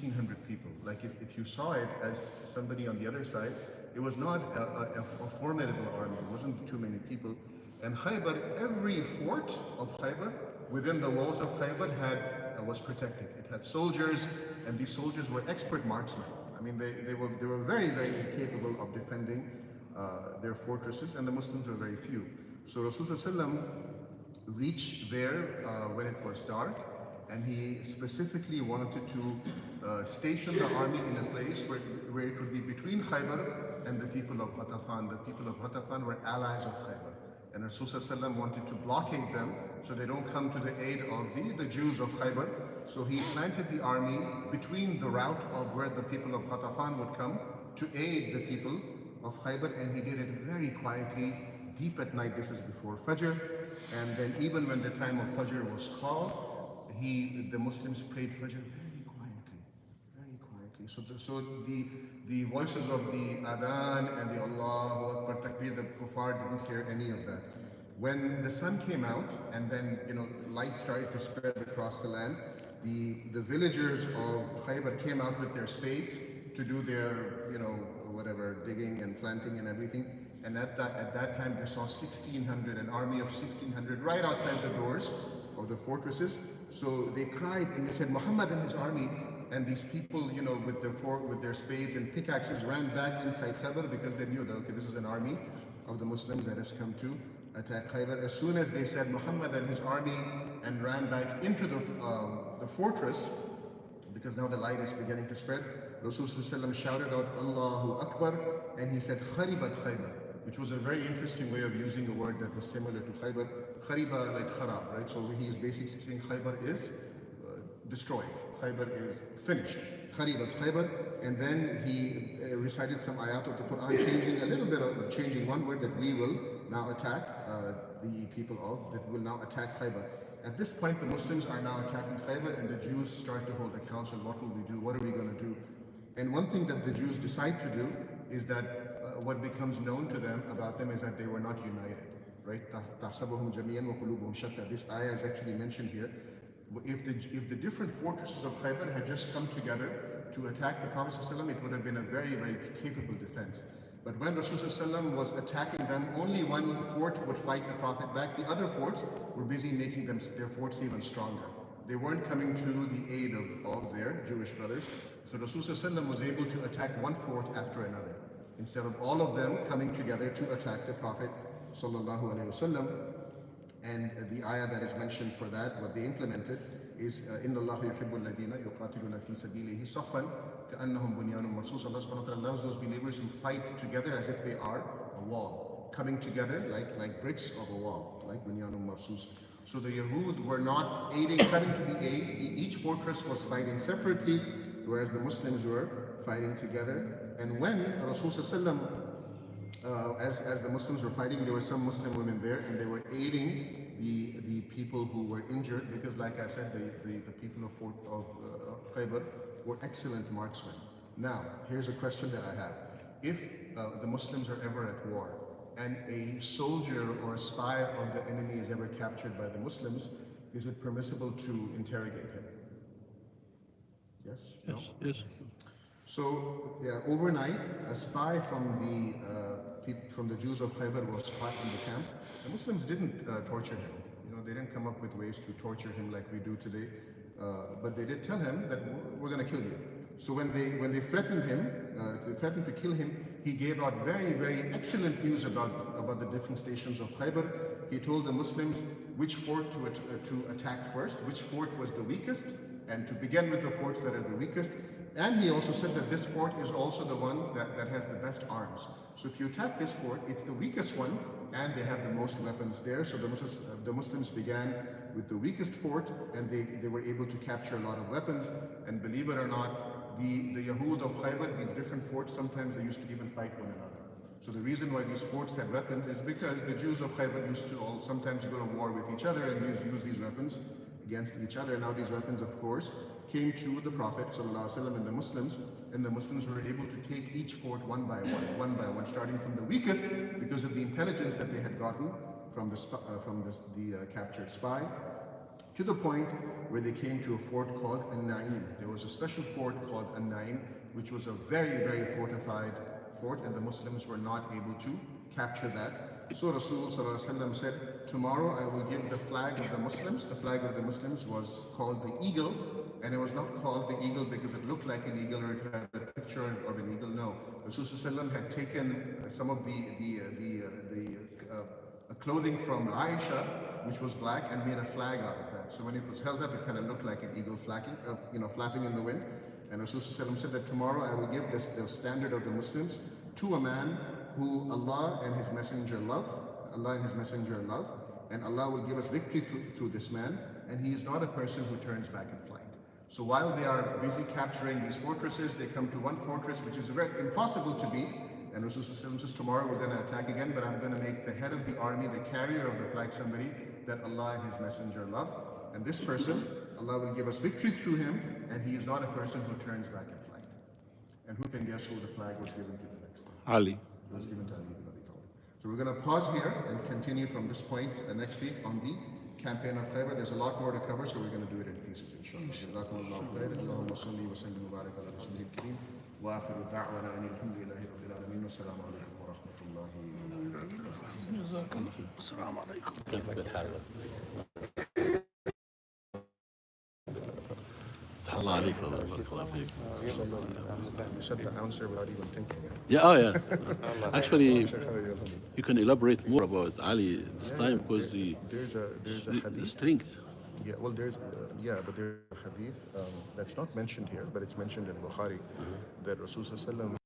1,600 people. Like if you saw it as somebody on the other side, it was not a formidable army. It wasn't too many people. And Khaybar, every fort of Khaybar within the walls of Khaybar was protected. It had soldiers, and these soldiers were expert marksmen. I mean, they were very, very capable of defending their fortresses, and the Muslims were very few. So Rasulullah reached there when it was dark, and he specifically wanted to station the army in a place where it would be between Khaybar and the people of Ghatafan. The people of Ghatafan were allies of Khaybar. And Rasulullah wanted to blockade them so they don't come to the aid of the Jews of Khaybar. So he planted the army between the route of where the people of Ghatafan would come to aid the people of Khaybar, and he did it very quietly, deep at night. This is before Fajr. And then even when the time of Fajr was called, the Muslims prayed Fajr very quietly, very quietly. So the voices of the Adhan and the Allahu Akbar Takbir, the kuffar didn't hear any of that. When the sun came out and then light started to spread across the land, the villagers of Khaybar came out with their spades to do their whatever digging and planting and everything. And at that time they saw 1,600, an army of 1,600 right outside the doors of the fortresses. So they cried and they said, Muhammad and his army. And these people, with their spades and pickaxes ran back inside Khaybar because they knew that, okay, this is an army of the Muslims that has come to attack Khaybar. As soon as they said Muhammad and his army and ran back into the fortress, because now the light is beginning to spread, Rasulullah shouted out, Allahu Akbar, and he said, Kharibat Khaybar, which was a very interesting way of using a word that was similar to Khaybar. Khariba, like kharab, right? So he is basically saying Khaybar is destroyed. Khaybar is finished. Kharibat Khaybar. And then he recited some ayat of the Quran, changing one word, that we will now attack the people that will now attack Khaybar. At this point, the Muslims are now attacking Khaybar, and the Jews start to hold a council. What will we do? What are we going to do? And one thing that the Jews decide to do is that what becomes known to them about them is that they were not united. Right? تَحْسَبُهُمْ جَمِيعًا وَقُلُوبُهُمْ شَتَّى. This ayah is actually mentioned here. If the different fortresses of Khaybar had just come together to attack the Prophet ﷺ, it would have been a very, very capable defense. But when Rasulullah was attacking them, only one fort would fight the Prophet back. The other forts were busy making their forts even stronger. They weren't coming to the aid of their Jewish brothers. So Rasulullah was able to attack one fort after another, instead of all of them coming together to attack the Prophet ﷺ. And the ayah that is mentioned for that, what they implemented, is إِنَّ اللَّهَ يُحِبُّ الَّذِينَ يُقَاتِلُونَ فِي سَبِيلِهِ صَفًّا كَأَنَّهُمْ بُنْيَانٌ مَرْصُوصٌ. Allah subhanahu wa ta'ala loves those believers who fight together as if they are a wall, coming together like bricks of a wall, like بُنْيَانٌ مَرْصُوصٌ. So the Yahud were not coming to the aid. Each fortress was fighting separately, whereas the Muslims were fighting together. And when Rasulullah as the Muslims were fighting, there were some Muslim women there, and they were aiding the people who were injured, because like I said, the people of Khaybar were excellent marksmen. Now, here's a question that I have. If the Muslims are ever at war, and a soldier or a spy of the enemy is ever captured by the Muslims, is it permissible to interrogate him? Yes? No? Yes. So, overnight, a spy from the Jews of Khaybar was caught in the camp. The Muslims didn't torture him. They didn't come up with ways to torture him like we do today. But they did tell him that we're going to kill you. So when they threatened him, to kill him, he gave out very, very excellent news about the different stations of Khaybar. He told the Muslims which fort to attack first, which fort was the weakest, and to begin with the forts that are the weakest. And he also said that this fort is also the one that has the best arms. So if you attack this fort, it's the weakest one, and they have the most weapons there. So the Muslims began with the weakest fort, and they were able to capture a lot of weapons. And believe it or not, the Yahud of Khaybar, these different forts, sometimes they used to even fight one another. So the reason why these forts had weapons is because the Jews of Khaybar used to all sometimes go to war with each other and use these weapons against each other. Now these weapons, of course, came to the Prophet ﷺ and the Muslims were able to take each fort one by one, starting from the weakest because of the intelligence that they had gotten from the captured spy. to the point where they came to a fort called An-Na'im. There was a special fort called An-Na'im, which was a very, very fortified fort, and the Muslims were not able to capture that. So Rasul ﷺ said, tomorrow I will give the flag of the Muslims. The flag of the Muslims was called the eagle, and it was not called the eagle because it looked like an eagle or it had a picture of an eagle. No, Rasul ﷺ had taken some of the clothing from Aisha, which was black, and made a flag out of that. So when it was held up, it kind of looked like an eagle flapping in the wind. And Rasul ﷺ said that tomorrow I will give the standard of the Muslims to a man who Allah and His Messenger love, and Allah will give us victory through this man, and he is not a person who turns back in flight. So while they are busy capturing these fortresses, they come to one fortress which is impossible to beat, and Rasul says, tomorrow we're going to attack again, but I'm going to make the head of the army, the carrier of the flag, somebody that Allah and His Messenger love, and this person, Allah will give us victory through him, and he is not a person who turns back in flight. And who can guess who the flag was given to the next day? Ali. It was given to Ali ibn Abi Talib. So we're going to pause here and continue from this point next week on the campaign of Khaybar. There's a lot more to cover, so we're going to do it in pieces, inshallah. Jazakumullahu khairan. Allahumma salli wa sallim wa barik ala rasulihil kareem. Wa akhiru da'wana anil hamdulillahi rabbil alamin. Wassalamu alaikum wa rahmatullahi wa barakatuh. Assalamu alaikum. Allah alaikum. You said the answer without even thinking. Yeah, oh yeah. Actually, you can elaborate more about Ali this time because there's a the hadith. strength. Yeah, well, there's a hadith that's not mentioned here, but it's mentioned in Bukhari that Rasul sallallahu